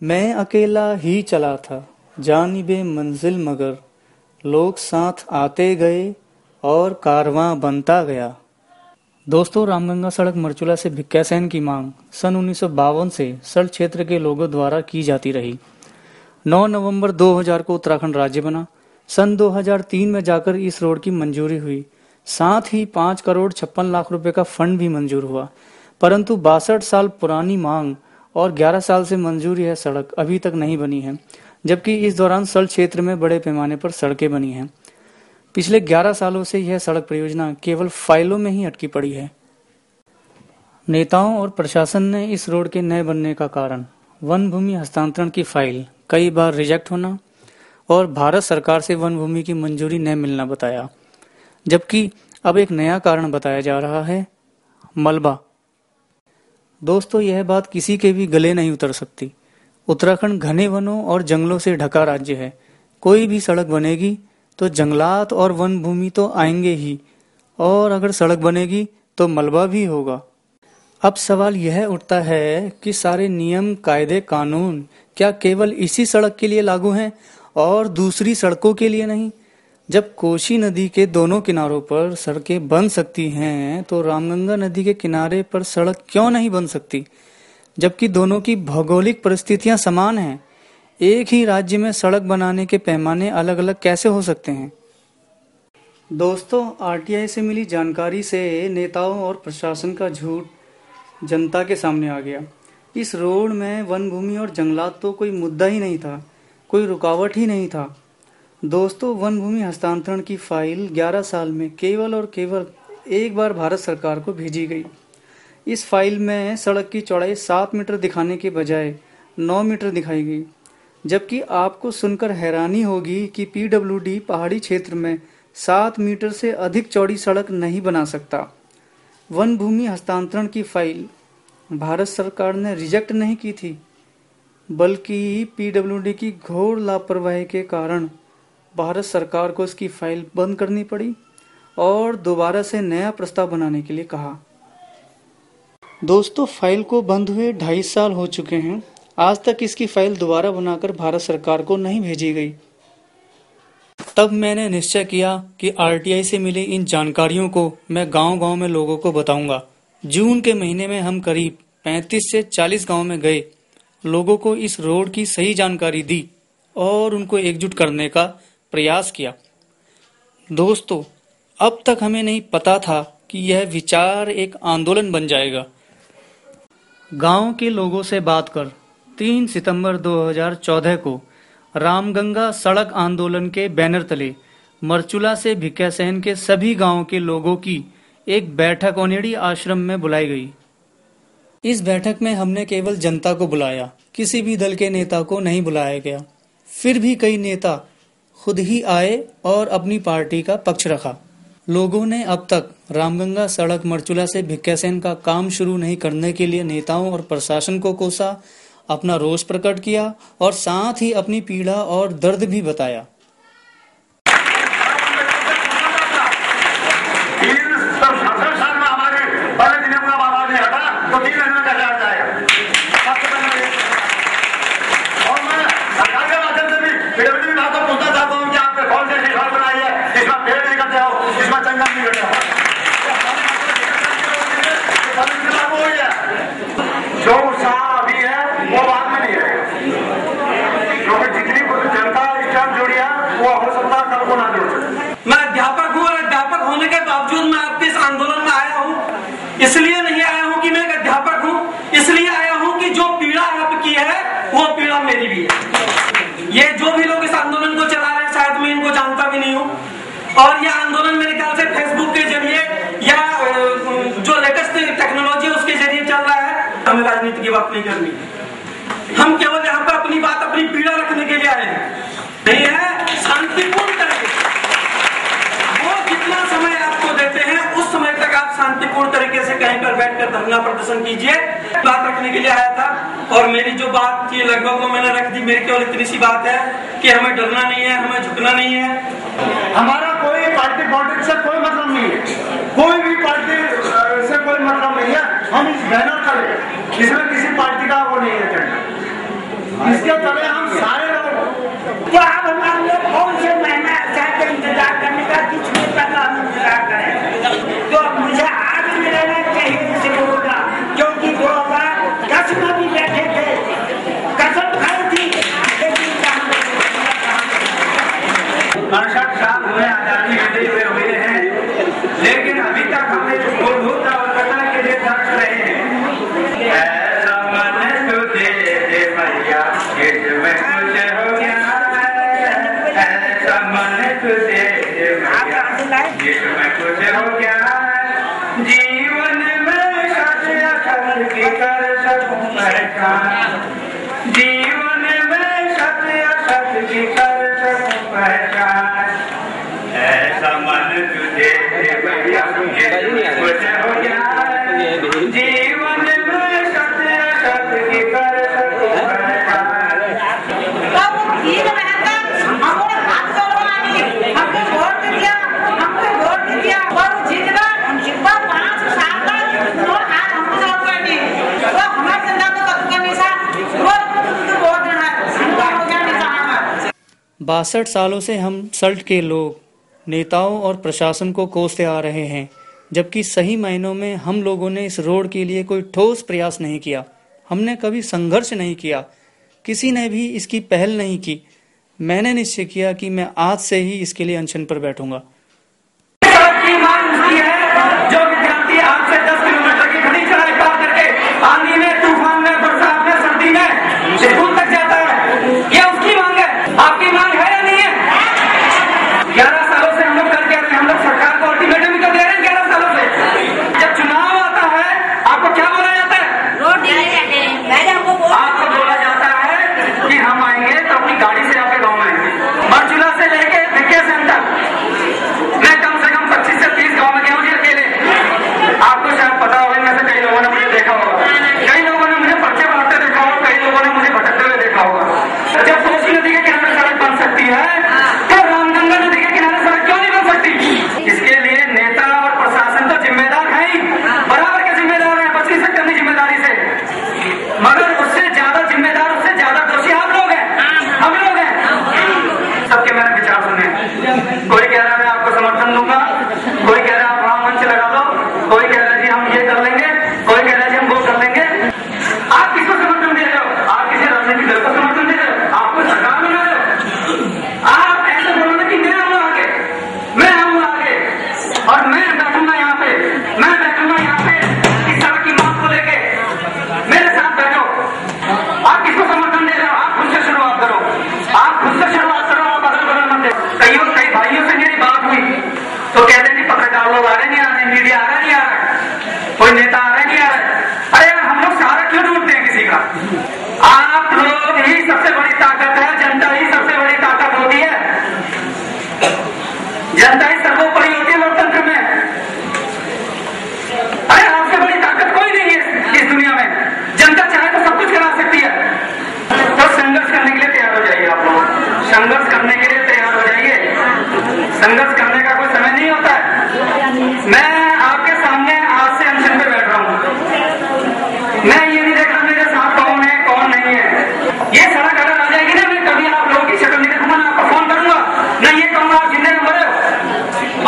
मैं अकेला ही चला था जानिबे मंजिल मगर लोग साथ आते गए और कारवां बनता गया। दोस्तों, रामगंगा सड़क मरचुला से भिक्यासैन की मांग सन 1952 से सड़ क्षेत्र के लोगों द्वारा की जाती रही। 9 नवंबर 2000 को उत्तराखंड राज्य बना। सन 2003 में जाकर इस रोड की मंजूरी हुई। साथ ही 5 करोड़ 56 लाख रुपए का फंड भी मंजूर हुआ। परंतु 62 साल पुरानी मांग और 11 साल से मंजूरी है सड़क अभी तक नहीं बनी है, जबकि इस दौरान सड़ क्षेत्र में बड़े पैमाने पर सड़कें बनी हैं। पिछले 11 सालों से यह सड़क परियोजना केवल फाइलों में ही अटकी पड़ी है। नेताओं और प्रशासन ने इस रोड के नए बनने का कारण वन भूमि हस्तांतरण की फाइल कई बार रिजेक्ट होना और भारत सरकार से वन भूमि की मंजूरी न मिलना बताया, जबकि अब एक नया कारण बताया जा रहा है, मलबा। दोस्तों, यह बात किसी के भी गले नहीं उतर सकती। उत्तराखंड घने वनों और जंगलों से ढका राज्य है। कोई भी सड़क बनेगी तो जंगलात और वन भूमि तो आएंगे ही, और अगर सड़क बनेगी तो मलबा भी होगा। अब सवाल यह उठता है कि सारे नियम, कायदे, कानून क्या केवल इसी सड़क के लिए लागू हैं और दूसरी सड़कों के लिए नहीं? जब कोसी नदी के दोनों किनारों पर सड़कें बन सकती हैं तो रामगंगा नदी के किनारे पर सड़क क्यों नहीं बन सकती, जबकि दोनों की भौगोलिक परिस्थितियां समान हैं? एक ही राज्य में सड़क बनाने के पैमाने अलग अलग कैसे हो सकते हैं? दोस्तों, आरटीआई से मिली जानकारी से नेताओं और प्रशासन का झूठ जनता के सामने आ गया। इस रोड में वन भूमि और जंगलात तो कोई मुद्दा ही नहीं था, कोई रुकावट ही नहीं था। दोस्तों, वन भूमि हस्तांतरण की फाइल 11 साल में केवल और केवल एक बार भारत सरकार को भेजी गई। इस फाइल में सड़क की चौड़ाई 7 मीटर दिखाने के बजाय 9 मीटर दिखाई गई, जबकि आपको सुनकर हैरानी होगी कि पीडब्ल्यूडी पहाड़ी क्षेत्र में 7 मीटर से अधिक चौड़ी सड़क नहीं बना सकता। वन भूमि हस्तांतरण की फाइल भारत सरकार ने रिजेक्ट नहीं की थी, बल्कि पीडब्ल्यूडी की घोर लापरवाही के कारण भारत सरकार को इसकी फाइल बंद करनी पड़ी और दोबारा से नया प्रस्ताव बनाने के लिए कहा। दोस्तों, फाइल को बंद हुए 2.5 साल हो चुके हैं। आज तक इसकी फाइल दोबारा बनाकर भारत सरकार को नहीं भेजी गई। तब मैंने निश्चय किया कि आरटीआई से मिली इन जानकारियों को मैं गांव-गांव में लोगों को बताऊंगा। जून के महीने में हम करीब 35 से 40 गांव में गए, लोगों को इस रोड की सही जानकारी दी और उनको एकजुट करने का प्रयास किया। दोस्तों, अब तक हमें नहीं पता था कि यह विचार एक आंदोलन बन जाएगा। गांव के लोगों से बात कर 3 सितंबर 2014 को रामगंगा सड़क आंदोलन के बैनर तले मरचुला से भिक्यासैन के सभी गांव के लोगों की एक बैठक ओनेडी आश्रम में बुलाई गई। इस बैठक में हमने केवल जनता को बुलाया, किसी भी दल के नेता को नहीं बुलाया गया। फिर भी कई नेता खुद ही आए और अपनी पार्टी का पक्ष रखा। लोगों ने अब तक रामगंगा सड़क मरचुला से भिक्यासैन का काम शुरू नहीं करने के लिए नेताओं और प्रशासन को कोसा, अपना रोष प्रकट किया और साथ ही अपनी पीड़ा और दर्द भी बताया। जो उत्साह अभी है वो बाद में नहीं रहेगा, क्योंकि जितनी जनता इस टाइम जुड़ी है वो हो सकता है कल को ना जुड़ सके। मैं अध्यापक हूँ और अध्यापक होने के बावजूद मैं आपके इस आंदोलन में आया हूँ। इसलिए नहीं आया हूँ कि मैं एक अध्यापक हूँ, इसलिए आया हूँ कि जो पीड़ा आपकी है वो पीड़ा मेरी भी है। ये जो भी लोग इस आंदोलन को चला रहे हैं शायद मैं इनको जानता भी नहीं हूँ, और यह आंदोलन मेरे ख्याल से फेसबुक के जरिए या जो लेटेस्ट टेक्नोलॉजी उसके जरिए चल रहा है। हमें राजनीति की बात नहीं करनी, हम केवल यहाँ पर अपनी बात, अपनी पीड़ा रखने के लिए आए हैं। नहीं है शांतिपूर्ण तरीके, वो जितना समय आपको देते हैं उस समय तक आप शांतिपूर्ण तरीके से कहीं पर बैठकर धरना प्रदर्शन कीजिए। बात रखने के लिए आया था और मेरी जो बात थी लगभग वो मैंने रख दी। मेरी केवल इतनी सी बात है कि हमें डरना नहीं है, हमें झुकना नहीं है। हमारा कोई पार्टी पॉलिटिक्स से कोई मतलब नहीं है, कोई भी पार्टी से कोई मतलब नहीं है। हम इस बैनर का इसमें किसी पार्टी का वो नहीं है। पहचान, जीवन में सत्य असत्य की कर सकूं पहचान, ऐसा मन तुझे भैया कुछ हो जाए, जीवन में सत्य असत्य की कर सकूं पहचान। बासठ सालों से हम सल्ट के लोग नेताओं और प्रशासन को कोसते आ रहे हैं, जबकि सही मायनों में हम लोगों ने इस रोड के लिए कोई ठोस प्रयास नहीं किया। हमने कभी संघर्ष नहीं किया, किसी ने भी इसकी पहल नहीं की। मैंने निश्चय किया कि मैं आज से ही इसके लिए अनशन पर बैठूंगा। जो विद्यार्थी आज से 10 किलोमीटर की घनी चढ़ाई पार करके आंधी में, तूफान में, बरसात में, सर्दी में स्कूल तक जाता है, यह उसकी मांग है। आपकी मांग है या नहीं है? 11 सालों से हम लोग कर रहे हैं, हम लोग सरकार को अल्टीमेटम कर दे रहे हैं 11 सालों से। जब चुनाव आता है आपको क्या बोला जाता है? रोड दिखाई जाते हैं। आपको बोला जाता है कि हम आएंगे तो अपनी गाड़ी से आपके गाँव में आएंगे। बरचूला से लेके वेकेशन तक मैं कम से कम 25 से 30 गाँव में गया हूँ अकेले। आपको शायद पता होगा, इनमें से कई लोगों ने मुझे देखा होगा, कई लोगों ने मुझे पर्चे बांटते देखा होगा, कई लोगों ने मुझे भटकते हुए देखा होगा। जब कोसी नदी के किनारे सड़क बन सकती है तो रामगंगा नदी के किनारे सड़क क्यों नहीं बन सकती? इसके लिए नेता और प्रशासन तो जिम्मेदार है ही, बराबर के जिम्मेदार है, बच नहीं सकते अपनी जिम्मेदारी से। मगर उससे ज्यादा जिम्मेदार, उससे ज्यादा दोषी आप लोग हैं, हम लोग हैं। सबके मैंने विचार सुने। कोई कह रहा है मैं आपको समर्थन दूंगा, कोई कह रहा है आप वहां मंच लगा दो, कोई कह रहा है जी हम ये कर लेंगे, कोई कह रहा है जी हम वो कर लेंगे। आप किसको समर्थन दे रहे हो? आप किसी राजनीतिक दल को समर्थन दे रहे हो? आपको सरकार बना रहे हो? आप ऐसे बोलो ना कि मैं आऊंगा आगे, मैं आऊंगा आगे और मैं बैठूंगा यहाँ पे, मैं बैठूंगा यहाँ पे इस सड़क की मांग को लेके, मेरे साथ बैठो। आप किसको समर्थन दे रहे हो? आप खुद से शुरुआत करो, आप खुद से शुरुआत करो, आप अगल बगल मत देखो। कई भाइयों से मेरी बात हुई तो कहते हैं पत्रकार लोग आ रहे नहीं आ रहे, मीडिया आ रहा नहीं आ रहा, कोई नेता आ रहा नहीं आ रहा। अरे यार हम लोग सहारा क्यों ढूंढते हैं किसी का? आप लोग ही सबसे बड़ी ताकत है, जनता ही सबसे बड़ी ताकत होती है, जनता ही सर्वोपरि होती है लोकतंत्र में। अरे आपसे बड़ी ताकत कोई नहीं है इस दुनिया में, जनता चाहे तो सब कुछ करा सकती है। तो संघर्ष करने के लिए तैयार हो जाइए, आप लोग संघर्ष करने के लिए तैयार हो जाइए। संघर्ष करने का कोई समय नहीं होता है। मैं आपके सामने आज से अनशन पे बैठ रहा हूँ। मैं ये नहीं देख रहा मेरे साथ कौन है कौन नहीं है। ये सड़क अगर आ जाएगी ना, मैं कभी आप लोगों की शक्ल नहीं देखूंगा, ना आपको फोन करूंगा, ना ये कहूंगा आप जिंदे नंबर हो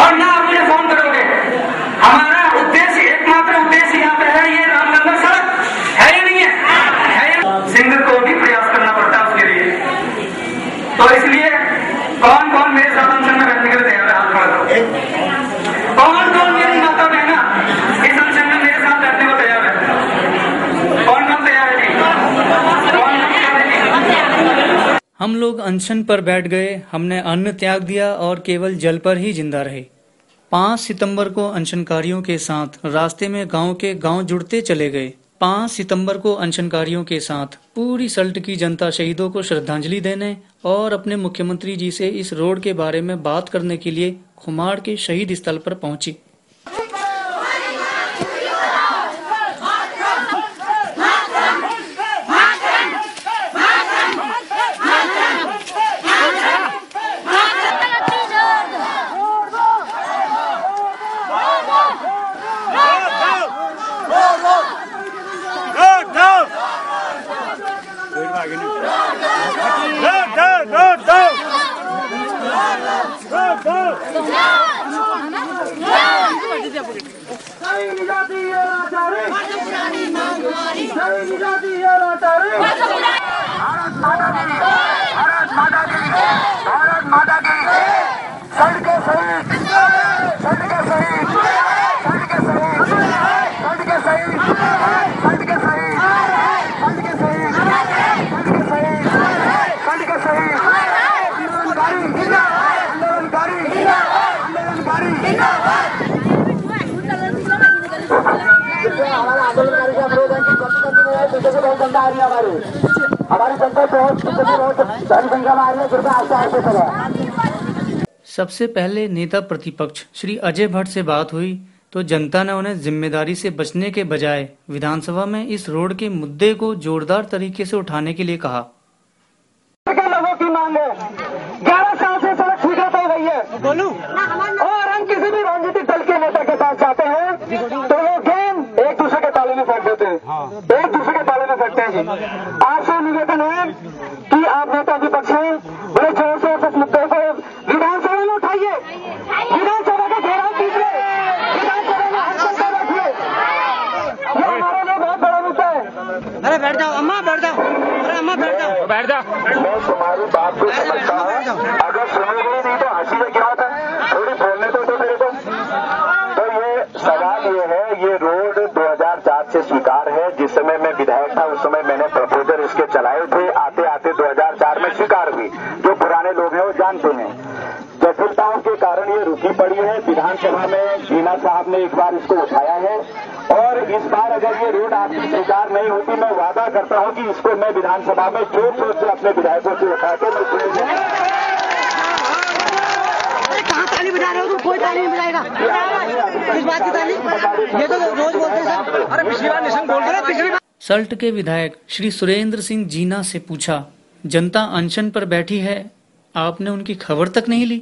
और ना आप मुझे फोन करोगे। हमारा उद्देश्य, एकमात्र उद्देश्य यहाँ पे है ये रामगंगा सड़क है या नहीं है? सिंह को भी प्रयास करना पड़ता है उसके लिए। तो इसलिए कौन कौन मेरे साथ अनशन में बैठने के लिए तैयार है? हाथ खड़ा करो। कौन कौन मेरी माता बहना इस अनशन में मेरे साथ बैठने को तैयार है? कौन कौन तैयार है? कौन कौन तैयार है? हम लोग अनशन पर बैठ गए, हमने अन्न त्याग दिया और केवल जल पर ही जिंदा रहे। 5 सितंबर को अनशनकारियों के साथ रास्ते में गांव के गांव जुड़ते चले गए। 5 सितंबर को अनशनकारियों के साथ पूरी सल्ट की जनता शहीदों को श्रद्धांजलि देने और अपने मुख्यमंत्री जी से इस रोड के बारे में बात करने के लिए खुमाड़ के शहीद स्थल पर पहुंची। भारत माता की सल्ट के शहीद, सल्ट के शहीद, सल्ट के शहीद, सल्ट के शहीद, सल्ट के शहीद, सल्ट के शहीद, सल्ट के शहीद, सल्ट के शहीद, आंदोलनकारी जिंदाबाद, आंदोलनकारी जिंदाबाद, आंदोलनकारी जिंदाबाद। हमारे आंदोलनकारी का अनुरोध है कि से बहुत जनता आ रही है। हमारी जनता बहुत सारी संख्या में आ रही है। कृपया आस्ते आस्ते करें। सबसे पहले नेता प्रतिपक्ष श्री अजय भट्ट से बात हुई तो जनता ने उन्हें जिम्मेदारी से बचने के बजाय विधानसभा में इस रोड के मुद्दे को जोरदार तरीके से उठाने के लिए कहा। लोगों की मांग है, 11 साल से सड़क स्वीकृत हो गई है बोलू, और हम किसी भी राजनीतिक दल के नेता के पास जाते हैं तो वो गेम एक दूसरे के ताले में फेंक देते हैं, एक दूसरे के ताले में फेंकते हैं। आपसे निवेदन है कि आप नेता विपक्ष हैं, बड़े जोर से इस मुद्दे को विधानसभा में उठाइए, विधानसभा का घेराव कीजिए, विधानसभा में हस्तक्षेप रखिए। ये हमारे लिए बहुत बड़ा मुद्दा है। अरे बैठ जाओ अम्मा, बैठ जाओ, अरे अम्मा बैठ जाओ, बैठ जाओ। मैं तुम्हारी बात को समझता हूँ, अगर सुनोगे नहीं तो हंसी में क्या होता है, थोड़ी बोलने तो मेरे को। तो ये सवाल ये है, ये रोड 2004 से स्वीकार है। जिस समय मैं विधायक था उस समय मैंने प्रपोजल इसके चलाए थे, आते आते 2004 में स्वीकार हुई। जो पुराने लोग हैं वो जानते हैं। जटिलताओं के कारण ये रुकी पड़ी है। विधानसभा में जीना साहब ने एक बार इसको उठाया है और इस बार अगर ये रोड आपकी स्वीकार नहीं होती, मैं वादा करता हूं कि इसको मैं विधानसभा में जोर शोर से अपने विधायकों से उठा के कहाँ ताली बजा रहे हो तुम? कोई ताली नहीं बजाएगा। इस बात की ताली ये तो रोज बोलते हैं। अरे पिछली बार निशंक बोल रहे, पिछली बार। सल्ट के विधायक श्री सुरेंद्र सिंह जीना से पूछा, जनता अनशन पर बैठी है, आपने उनकी खबर तक नहीं ली?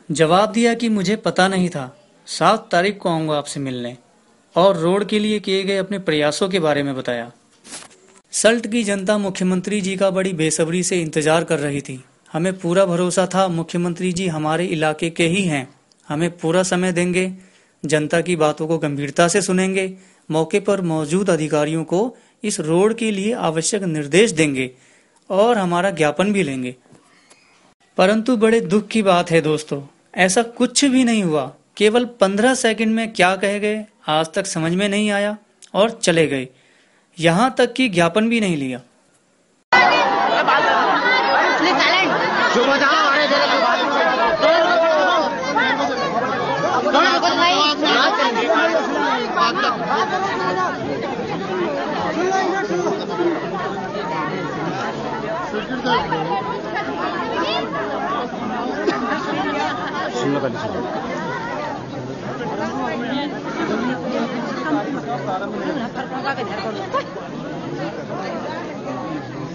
जवाब दिया कि मुझे पता नहीं था, 7 तारीख को आऊंगा आपसे मिलने, और रोड के लिए किए गए अपने प्रयासों के बारे में बताया। सल्ट की जनता मुख्यमंत्री जी का बड़ी बेसब्री से इंतजार कर रही थी। हमें पूरा भरोसा था मुख्यमंत्री जी हमारे इलाके के ही हैं, हमें पूरा समय देंगे, जनता की बातों को गंभीरता से सुनेंगे, मौके पर मौजूद अधिकारियों को इस रोड के लिए आवश्यक निर्देश देंगे और हमारा ज्ञापन भी लेंगे। परंतु बड़े दुख की बात है दोस्तों, ऐसा कुछ भी नहीं हुआ। केवल 15 सेकंड में क्या कह गए आज तक समझ में नहीं आया और चले गए। यहाँ तक कि ज्ञापन भी नहीं लिया।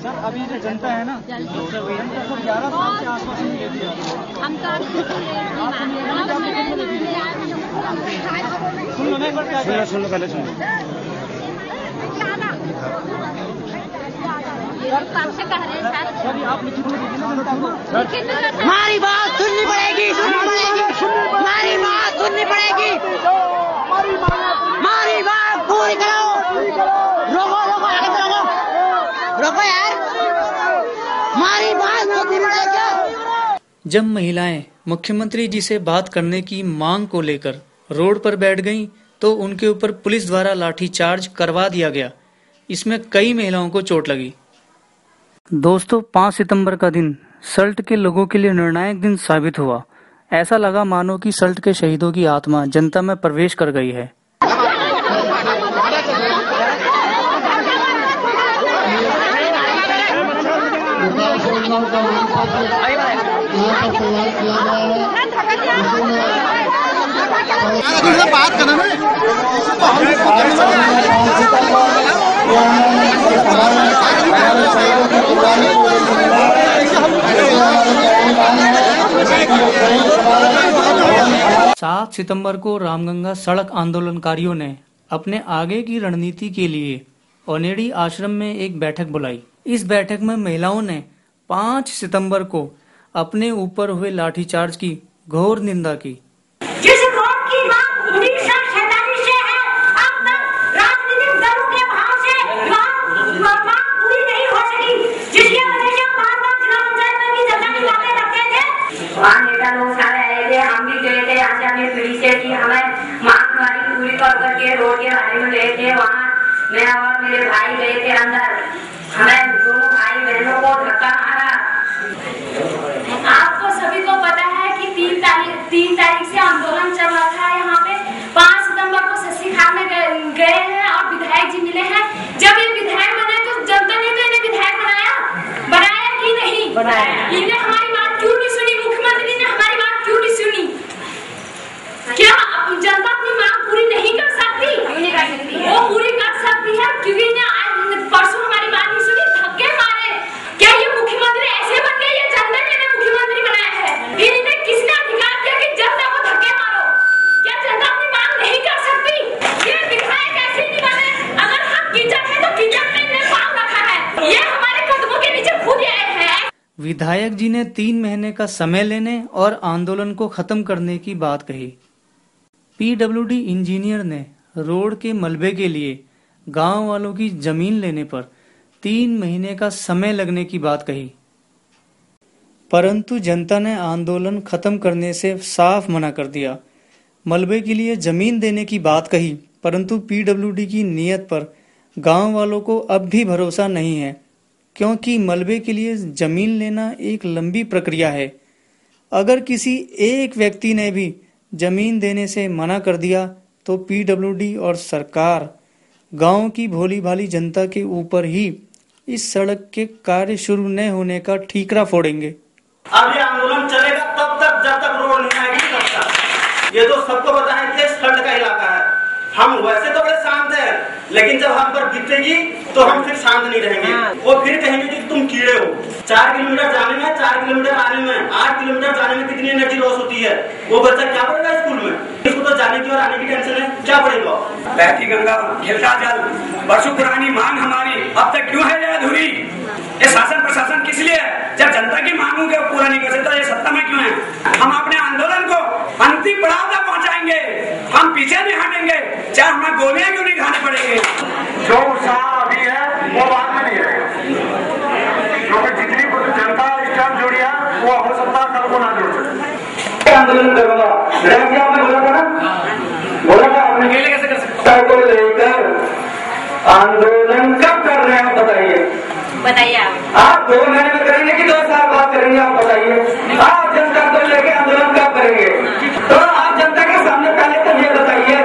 सर अभी जो जनता है ना, जनता को 11 साल से आश्वासन दे दिया। हम सुन लो, नहीं क्या सुन लो, पहले सुन लो। सर आप लिखित में दीजिए ना जनता को। हमारी बात सुननी पड़ेगी, हमारी बात सुननी पड़ेगी, हमारी बात पूरी करो। रोको रोको, आगे रोको, रोको यार, हमारी बात सुननी पड़ेगी। जब महिलाएं मुख्यमंत्री जी से बात करने की मांग को लेकर रोड पर बैठ गईं, तो उनके ऊपर पुलिस द्वारा लाठीचार्ज करवा दिया गया। इसमें कई महिलाओं को चोट लगी। दोस्तों, 5 सितंबर का दिन सल्ट के लोगों के लिए निर्णायक दिन साबित हुआ। ऐसा लगा मानो कि सल्ट के शहीदों की आत्मा जनता में प्रवेश कर गई है। बात करना ना, 7 सितंबर को रामगंगा सड़क आंदोलनकारियों ने अपने आगे की रणनीति के लिए ओनेडी आश्रम में एक बैठक बुलाई। इस बैठक में महिलाओं ने 5 सितंबर को अपने ऊपर हुए लाठीचार्ज की घोर निंदा की। जिस रोड की मांग 1947 से है, अब तक राजनीतिक दलों के भाव से मांग पूरी नहीं हो सकी, जिसकी वजह से 5 जिला पंचायत में भी जगह निकाले रखे थे। वहाँ नेता लोग सारे आए थे, हम भी गए थे यहाँ से अपनी पीढ़ी से कि हमें मांग हमारी पूरी कर करके रोड के बारे में गए थे। वहाँ मैं और मेरे भाई गए थे अंदर, हमें दोनों भाई बहनों को धक्का मारा। आपको सभी को पता है कि 3 तारीख से आंदोलन चल रहा था यहाँ पे। 5 सितंबर को शशि खान में गए हैं और विधायक जी मिले हैं। जब इन्हें हमारी बात क्यों नहीं सुनी? मुख्यमंत्री ने हमारी बात क्यों नहीं सुनी? क्या जनता अपनी मांग पूरी नहीं कर सकती? वो पूरी कर सकती है, क्योंकि परसों हमारी बात नहीं सुनी, धक्के मारे। क्या ये मुख्यमंत्री ऐसे बन गए? ये जनता ने इन्हें मुख्यमंत्री बनाया है। इन्हें किसने अधिकार दिया कि जनता को धक्के मारो? क्या जनता अपनी मांग नहीं कर सकती? ये विधायक ऐसे नहीं बने। अगर हम कीचड़ है तो कीचड़ में इन्हें पाँव रखा है। ये हमारे कदमों के नीचे खुद आए हैं। विधायक जी ने 3 महीने का समय लेने और आंदोलन को खत्म करने की बात कही। पीडब्ल्यूडी इंजीनियर ने रोड के मलबे के लिए गांव वालों की जमीन लेने पर 3 महीने का समय लगने की बात कही, परंतु जनता ने आंदोलन खत्म करने से साफ मना कर दिया। मलबे के लिए जमीन देने की बात कही, परंतु पीडब्ल्यूडी की नीयत पर गांव वालों को अब भी भरोसा नहीं है, क्योंकि मलबे के लिए जमीन लेना एक लंबी प्रक्रिया है। अगर किसी एक व्यक्ति ने भी जमीन देने से मना कर दिया तो पीडब्ल्यूडी और सरकार गांव की भोली भाली जनता के ऊपर ही इस सड़क के कार्य शुरू न होने का ठीकरा फोड़ेंगे। अब ये आंदोलन चलेगा तब तक जब तक रोड नहीं आएगी तब तक। ये तो सबको पता है कि फ्लड का इलाका है। हम वैसे तो बड़े शांत हैं, लेकिन जब हम पर बीतेगी तो हम फिर शांत नहीं रहेंगे। वो फिर कहेंगे कि तुम कीड़े हो। 4 किलोमीटर जाने में, 4 किलोमीटर आने में, 8 किलोमीटर जाने में कितनी एनर्जी लॉस होती है। वो बच्चा क्या पढ़ेगा स्कूल में? इसको तो जाने की और आने की टेंशन है, क्या पढ़ेगा? बहती गंगा खिलता जल, वर्षों पुरानी मांग हमारी अब तक क्यों है ये अधूरी? ये शासन प्रशासन किस लिए है? जब जनता की मांगों को पूरा नहीं कर सकता, ये सत्ता में क्यों है? हम अपने आंदोलन को अंतिम पड़ाव तक पहुंचाएंगे। हम पीछे नहीं हटेंगे, चाहे हमें गोलियां क्यों नहीं खाने पड़ेंगे। जो उत्साह अभी है वो बाद में नहीं रहेगा, क्योंकि जितनी जनता इस टाइम जुड़ी है वो हो सकता है कल को ना जुड़ सके। आंदोलन करूंगा, आपने बोला था ना, बोला था आपने कैसे कर सकते को लेकर आंदोलन कब कर रहे हैं बताइए आप 2 महीने में करेंगे कि 2 साल बाद करेंगे? आप बताइए। आप जनता को लेकर आंदोलन कब करेंगे? तो आप जनता के सामने पहले तो ये बताइए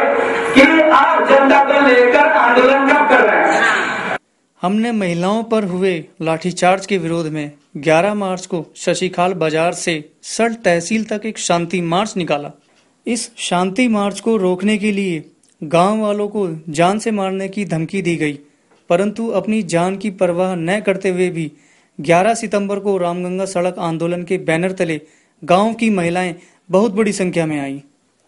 कि आप जनता को लेकर आंदोलन कब कर रहे हैं? हमने महिलाओं पर हुए लाठीचार्ज के विरोध में 11 मार्च को शशिखाल बाजार से सल्ट तहसील तक एक शांति मार्च निकाला। इस शांति मार्च को रोकने के लिए गांव वालों को जान से मारने की धमकी दी गई, परंतु अपनी जान की परवाह न करते हुए भी 11 सितंबर को रामगंगा सड़क आंदोलन के बैनर तले गांव की महिलाएं बहुत बड़ी संख्या में आई।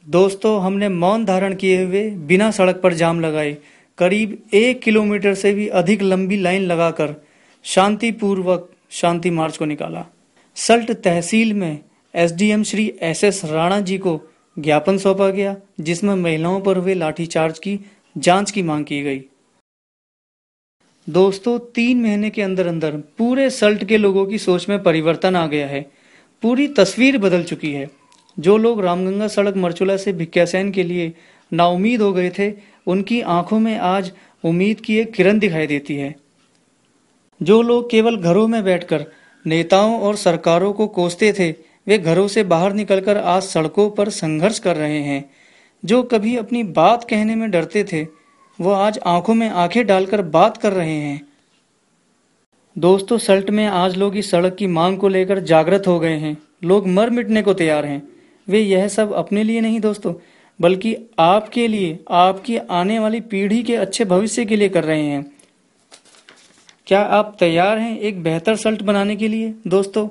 दोस्तों, हमने मौन धारण किए हुए बिना सड़क पर जाम लगाए करीब 1 किलोमीटर से भी अधिक लंबी लाइन लगाकर शांतिपूर्वक शांति मार्च को निकाला। सल्ट तहसील में एसडीएम श्री SS राणा जी को ज्ञापन सौंपा गया, जिसमें महिलाओं पर हुए लाठीचार्ज की जांच की मांग की गई। दोस्तों, 3 महीने के अंदर अंदर पूरे सल्ट के लोगों की सोच में परिवर्तन आ गया है। पूरी तस्वीर बदल चुकी है। जो लोग रामगंगा सड़क मरचुला से भिक्यासैन के लिए नाउमीद हो गए थे, उनकी आंखों में आज उम्मीद की एक किरण दिखाई देती है। जो लोग केवल घरों में बैठकर नेताओं और सरकारों को कोसते थे, वे घरों से बाहर निकलकर आज सड़कों पर संघर्ष कर रहे हैं। जो कभी अपनी बात कहने में डरते थे, वो आज आंखों में आंखें डालकर बात कर रहे हैं। दोस्तों, सल्ट में आज लोग इस सड़क की मांग को लेकर जागृत हो गए हैं। लोग मर मिटने को तैयार हैं। वे यह सब अपने लिए नहीं दोस्तों, बल्कि आपके लिए, आपकी आने वाली पीढ़ी के अच्छे भविष्य के लिए कर रहे हैं। क्या आप तैयार हैं एक बेहतर सल्ट बनाने के लिए दोस्तों?